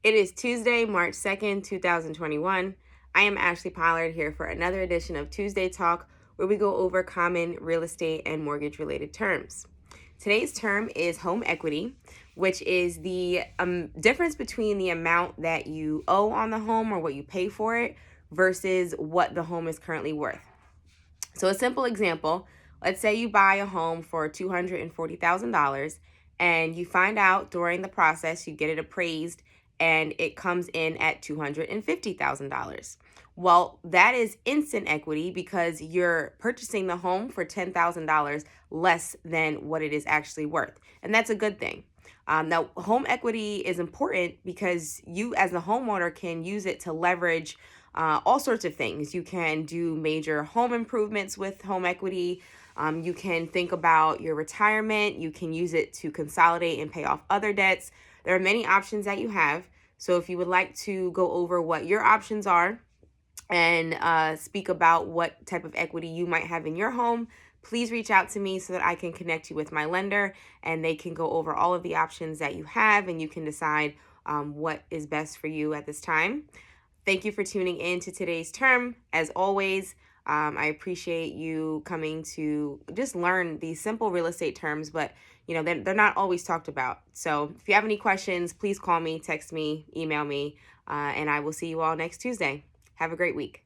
It is Tuesday, March 2nd, 2021. I am Ashley Pollard here for another edition of Tuesday Talk, where we go over common real estate and mortgage related terms. Today's term is home equity, which is the difference between the amount that you owe on the home or what you pay for it versus what the home is currently worth. So, a simple example, let's say you buy a home for $240,000 and you find out during the process you get it appraised and it comes in at $250,000. Well, that is instant equity because you're purchasing the home for $10,000 less than what it is actually worth. And that's a good thing. Now, home equity is important because you, as a homeowner, can use it to leverage all sorts of things. You can do major home improvements with home equity. You can think about your retirement. You can use it to consolidate and pay off other debts. There are many options that you have. So if you would like to go over what your options are and speak about what type of equity you might have in your home, please reach out to me so that I can connect you with my lender and they can go over all of the options that you have and you can decide what is best for you at this time. Thank you for tuning in to today's term. As always, I appreciate you coming to just learn these simple real estate terms, but they're not always talked about. So if you have any questions, please call me, text me, email me, and I will see you all next Tuesday. Have a great week.